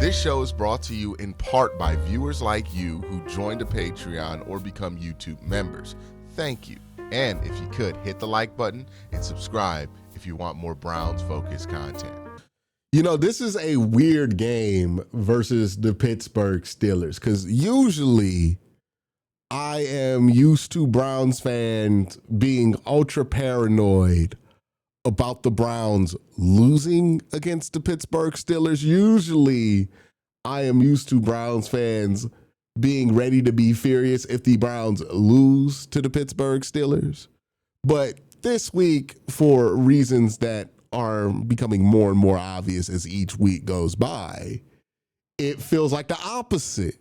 This show is brought to you in part by viewers like you who joined a Patreon or become YouTube members. Thank you. And if you could, hit the like button and subscribe if you want more Browns-focused content. You know, this is a weird game versus the Pittsburgh Steelers because usually I am used to Browns fans being ultra paranoid about the Browns losing against the Pittsburgh Steelers. Usually I am used to Browns fans being ready to be furious if the Browns lose to the Pittsburgh Steelers. But this week, for reasons that are becoming more and more obvious as each week goes by, it feels like the opposite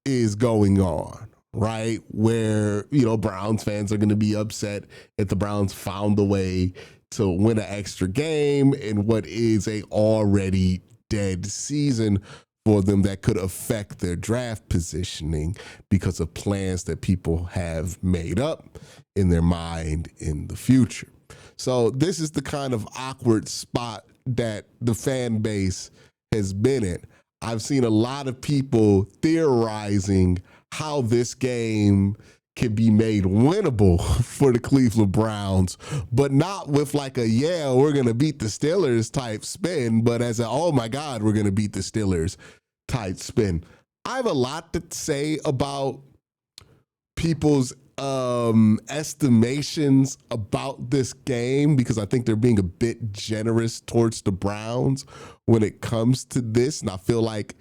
is going on, right? Where, you know, Browns fans are going to be upset if the Browns found a way to win an extra game in what is a already dead season for them that could affect their draft positioning because of plans that people have made up in their mind in the future. So this is the kind of awkward spot that the fan base has been in. I've seen a lot of people theorizing how this game can be made winnable for the Cleveland Browns, but not with like a, yeah, we're going to beat the Steelers type spin, but as a, oh my God, we're going to beat the Steelers type spin. I have a lot to say about people's estimations about this game because I think they're being a bit generous towards the Browns when it comes to this. And I feel like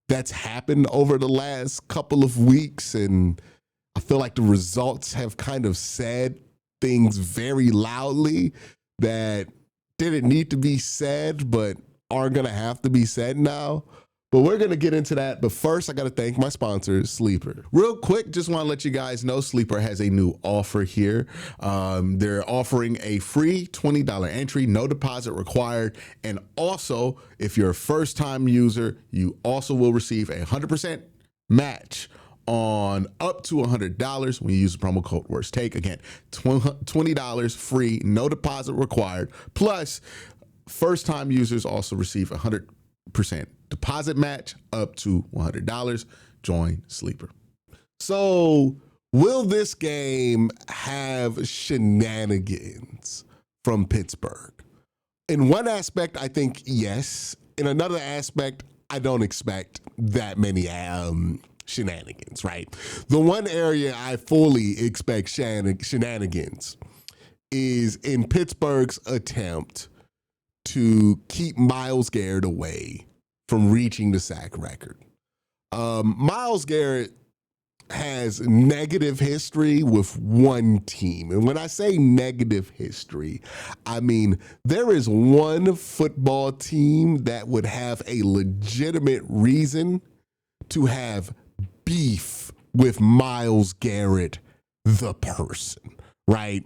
that's happened over the last couple of weeks. And I feel like the results have kind of said things very loudly that didn't need to be said, but are going to have to be said now. But we're going to get into that. But first, I got to thank my sponsor, Sleeper. Real quick, just want to let you guys know Sleeper has a new offer here. They're offering a free $20 entry, no deposit required. And also, if you're a first-time user, you also will receive a 100% match on up to $100 when you use the promo code WORSTTAKE. Again, $20 free, no deposit required. Plus, first-time users also receive 100% deposit match up to $100. Join Sleeper. So, will this game have shenanigans from Pittsburgh? In one aspect, I think yes. In another aspect, I don't expect that many shenanigans, right? The one area I fully expect shenanigans is in Pittsburgh's attempt to keep Myles Garrett away from reaching the sack record. Myles Garrett has negative history with one team. And when I say negative history, I mean there is one football team that would have a legitimate reason to have beef with Myles Garrett, the person, right?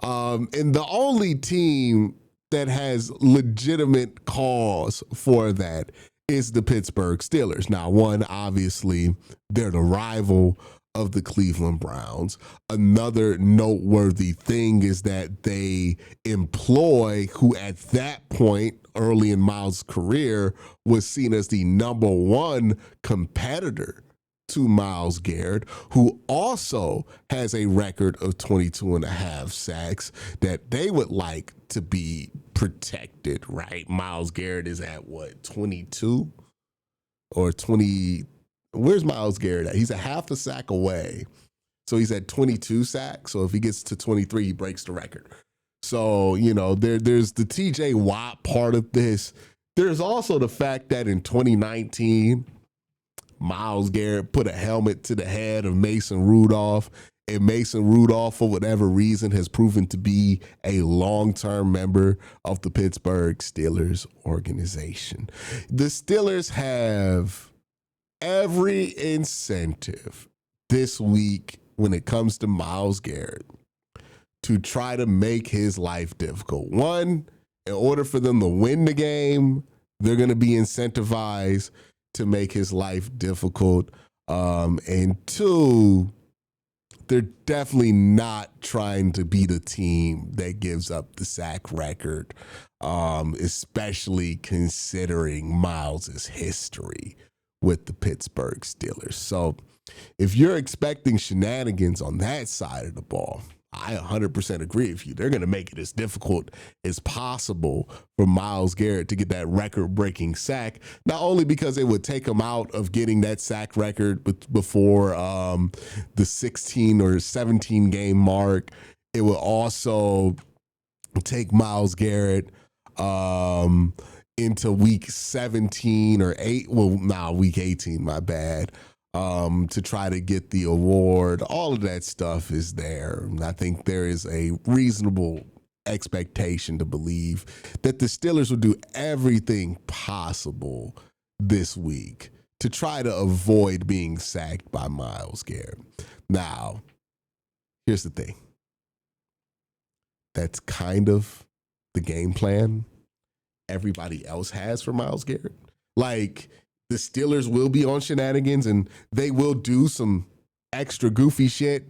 And the only team that has legitimate cause for that is the Pittsburgh Steelers. Now, one, obviously, they're the rival of the Cleveland Browns. Another noteworthy thing is that they employ who at that point early in Myles' career was seen as the number one competitor to Myles Garrett, who also has a record of 22 and a half sacks that they would like to be protected, right? Myles Garrett is at what, 22 or 20? Where's Myles Garrett at? He's a half a sack away. So he's at 22 sacks. So if he gets to 23, he breaks the record. So, you know, there's the TJ Watt part of this. There's also the fact that in 2019, Myles Garrett put a helmet to the head of Mason Rudolph, and Mason Rudolph, for whatever reason, has proven to be a long-term member of the Pittsburgh Steelers organization. The Steelers have every incentive this week when it comes to Myles Garrett to try to make his life difficult. One, in order for them to win the game, they're going to be incentivized to make his life difficult. And two, they're definitely not trying to be the team that gives up the sack record, especially considering Miles's history with the Pittsburgh Steelers. So if you're expecting shenanigans on that side of the ball, I 100% agree with you. They're going to make it as difficult as possible for Myles Garrett to get that record-breaking sack, not only because it would take him out of getting that sack record before the 16 or 17 game mark, it would also take Myles Garrett into week 17 or 8. Well, week 18, my bad. To try to get the award. All of that stuff is there. And I think there is a reasonable expectation to believe that the Steelers will do everything possible this week to try to avoid being sacked by Myles Garrett. Now, here's the thing. That's kind of the game plan everybody else has for Myles Garrett. Like, the Steelers will be on shenanigans and they will do some extra goofy shit,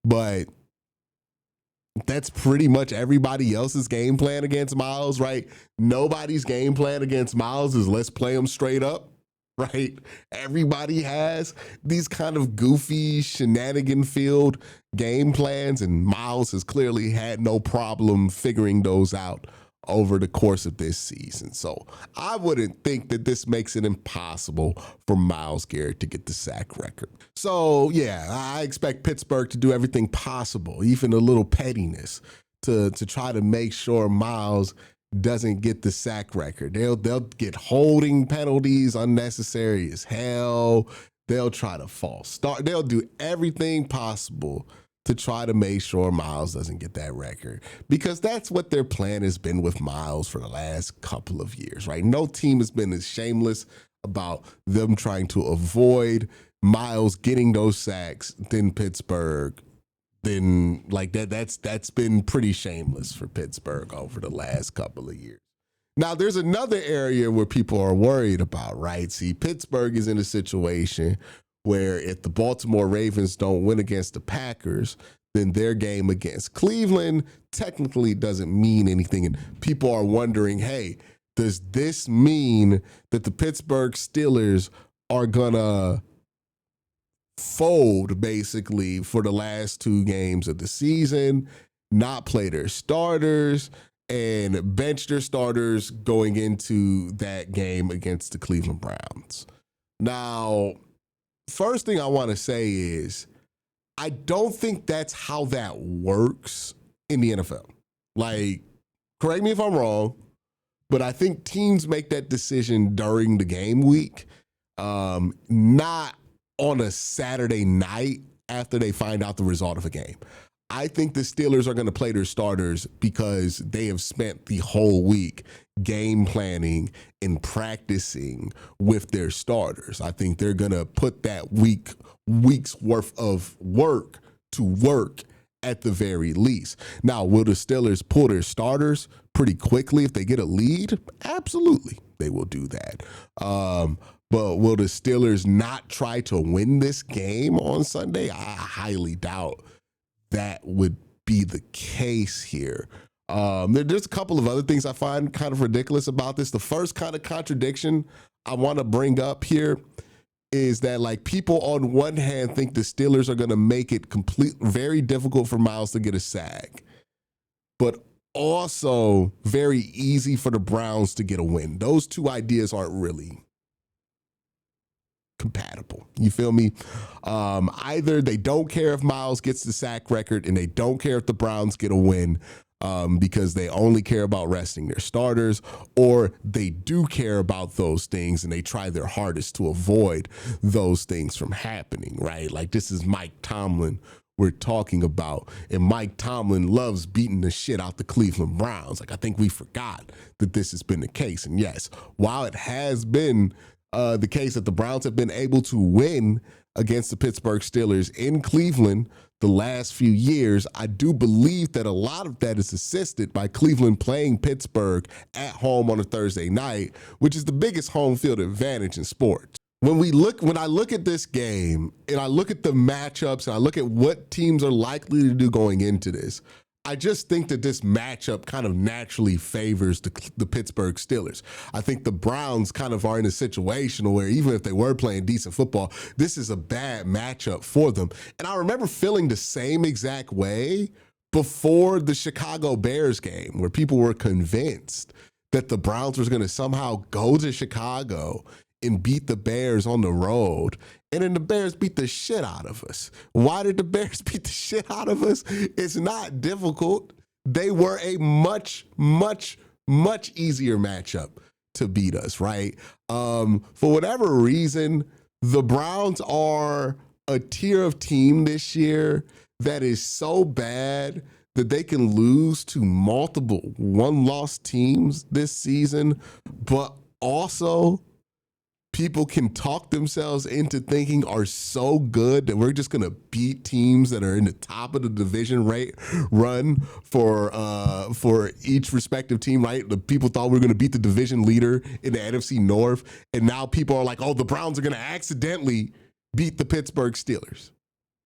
but that's pretty much everybody else's game plan against Myles, right? Nobody's game plan against Myles is let's play him straight up, right? Everybody has these kind of goofy, shenanigan-filled game plans, and Myles has clearly had no problem figuring those out over the course of this season. So I wouldn't think that this makes it impossible for Myles Garrett to get the sack record. So yeah, I expect Pittsburgh to do everything possible, even a little pettiness, to try to make sure Myles doesn't get the sack record. They'll get holding penalties unnecessary as hell. They'll try to false start. They'll do everything possible to try to make sure Myles doesn't get that record, because that's what their plan has been with Myles for the last couple of years, right? No team has been as shameless about them trying to avoid Myles getting those sacks than Pittsburgh. Then like that's been pretty shameless for Pittsburgh over the last couple of years. Now, there's another area where people are worried about, right? See, Pittsburgh is in a situation where if the Baltimore Ravens don't win against the Packers, then their game against Cleveland technically doesn't mean anything. And people are wondering, hey, does this mean that the Pittsburgh Steelers are going to fold basically for the last 2 games of the season, not play their starters, and bench their starters going into that game against the Cleveland Browns? Now, first thing I want to say is I don't think that's how that works in the NFL. Like, correct me if I'm wrong, but I think teams make that decision during the game week, not on a Saturday night after they find out the result of a game. I think the Steelers are going to play their starters because they have spent the whole week game planning and practicing with their starters. I think they're going to put that week's worth of work to work at the very least. Now, will the Steelers pull their starters pretty quickly if they get a lead? Absolutely, they will do that. But will the Steelers not try to win this game on Sunday? I highly doubt that would be the case here. There's a couple of other things I find kind of ridiculous about this. The first kind of contradiction I want to bring up here is that, like, people on one hand think the Steelers are going to make it very difficult for Myles to get a sack, but also very easy for the Browns to get a win. Those two ideas aren't really compatible. You feel me? Either they don't care if Myles gets the sack record and they don't care if the Browns get a win because they only care about resting their starters, or they do care about those things and they try their hardest to avoid those things from happening, right? Like, this is Mike Tomlin we're talking about, and Mike Tomlin loves beating the shit out the Cleveland Browns. Like, I think we forgot that this has been the case. And yes, while it has been the case that the Browns have been able to win against the Pittsburgh Steelers in Cleveland the last few years, I do believe that a lot of that is assisted by Cleveland playing Pittsburgh at home on a Thursday night, which is the biggest home field advantage in sports. when I look at this game and I look at the matchups and I look at what teams are likely to do going into this, I just think that this matchup kind of naturally favors the Pittsburgh Steelers. I think the Browns kind of are in a situation where even if they were playing decent football, this is a bad matchup for them. And I remember feeling the same exact way before the Chicago Bears game, where people were convinced that the Browns was going to somehow go to Chicago and beat the Bears on the road. And then the Bears beat the shit out of us. Why did the Bears beat the shit out of us? It's not difficult. They were a much, much, much easier matchup to beat us, right? For whatever reason, the Browns are a tier of team this year that is so bad that they can lose to multiple one-loss teams this season, but also people can talk themselves into thinking are so good that we're just going to beat teams that are in the top of the division run for each respective team, right? The people thought we were going to beat the division leader in the NFC North, and now people are like, oh, the Browns are going to accidentally beat the Pittsburgh Steelers,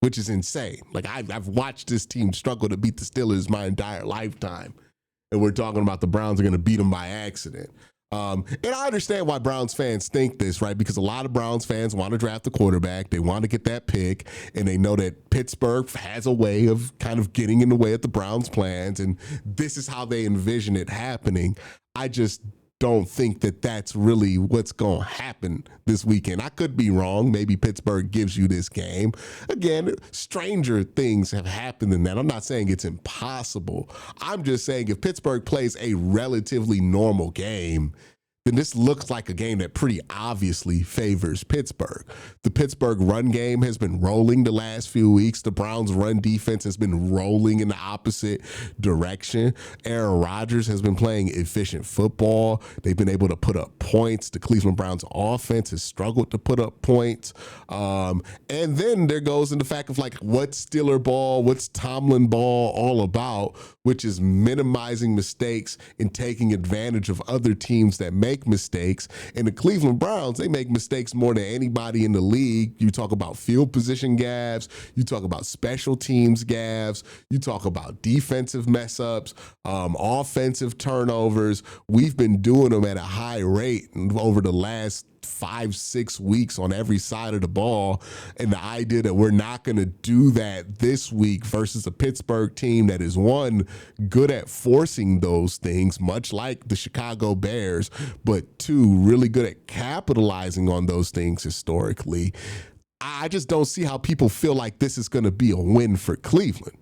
which is insane. Like, I've watched this team struggle to beat the Steelers my entire lifetime, and we're talking about the Browns are going to beat them by accident. And I understand why Browns fans think this, right? Because a lot of Browns fans want to draft the quarterback. They want to get that pick, and they know that Pittsburgh has a way of kind of getting in the way of the Browns' plans, and this is how they envision it happening. I just don't think that that's really what's going to happen this weekend. I could be wrong. Maybe Pittsburgh gives you this game. Again, stranger things have happened than that. I'm not saying it's impossible. I'm just saying if Pittsburgh plays a relatively normal game, then this looks like a game that pretty obviously favors Pittsburgh. The Pittsburgh run game has been rolling the last few weeks. The Browns' run defense has been rolling in the opposite direction. Aaron Rodgers has been playing efficient football. They've been able to put up points. The Cleveland Browns offense has struggled to put up points. And then there goes in the fact of like, what's Steeler ball, what's Tomlin ball all about, which is minimizing mistakes and taking advantage of other teams that make mistakes. And the Cleveland Browns, they make mistakes more than anybody in the league. You talk about field position gaffes, you talk about special teams gaffes, you talk about defensive mess ups, offensive turnovers. We've been doing them at a high rate over the last 5-6 weeks on every side of the ball, and the idea that we're not going to do that this week versus a Pittsburgh team that is, one, good at forcing those things, much like the Chicago Bears, but two, really good at capitalizing on those things historically. I just don't see how people feel like this is going to be a win for Cleveland.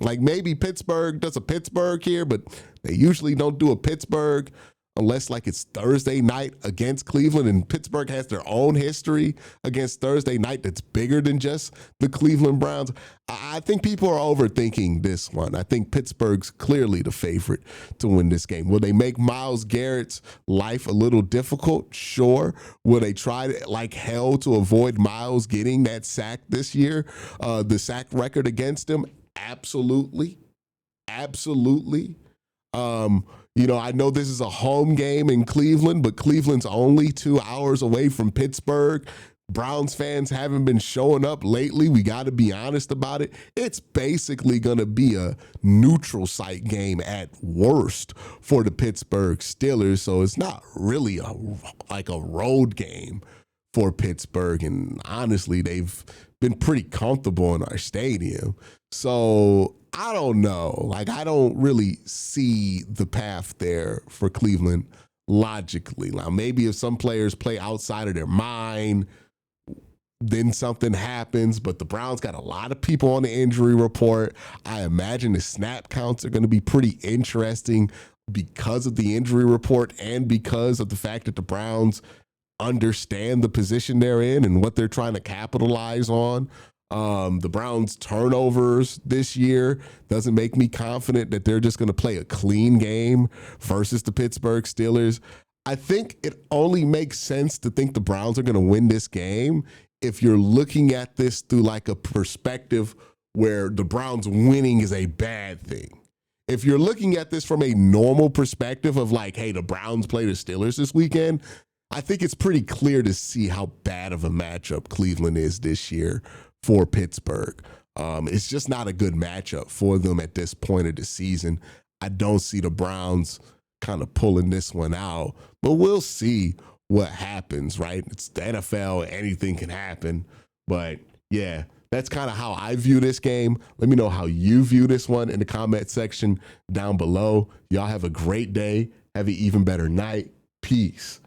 Like, maybe Pittsburgh does a Pittsburgh here, but they usually don't do a Pittsburgh unless like it's Thursday night against Cleveland, and Pittsburgh has their own history against Thursday night that's bigger than just the Cleveland Browns. I think people are overthinking this one. I think Pittsburgh's clearly the favorite to win this game. Will they make Myles Garrett's life a little difficult? Sure. Will they try like hell to avoid Myles getting that sack this year? The sack record against him? Absolutely. Absolutely. I know this is a home game in Cleveland, but Cleveland's only 2 hours away from Pittsburgh. Browns fans haven't been showing up lately. We got to be honest about it. It's basically going to be a neutral site game at worst for the Pittsburgh Steelers. So it's not really like a road game for Pittsburgh. And honestly, they've been pretty comfortable in our stadium. So I don't know. Like, I don't really see the path there for Cleveland logically. Now, maybe if some players play outside of their mind, then something happens. But the Browns got a lot of people on the injury report. I imagine the snap counts are going to be pretty interesting because of the injury report and because of the fact that the Browns understand the position they're in and what they're trying to capitalize on. The Browns' turnovers this year doesn't make me confident that they're just going to play a clean game versus the Pittsburgh Steelers. I think it only makes sense to think the Browns are going to win this game if you're looking at this through like a perspective where the Browns winning is a bad thing. If you're looking at this from a normal perspective of like, hey, the Browns play the Steelers this weekend, I think it's pretty clear to see how bad of a matchup Cleveland is this year for Pittsburgh. It's just not a good matchup for them at this point of the season. I don't see the Browns kind of pulling this one out, but we'll see what happens, right? It's the NFL, anything can happen. But yeah, that's kind of how I view this game. Let me know how you view this one in the comment section down below. Y'all have a great day. Have an even better night. Peace.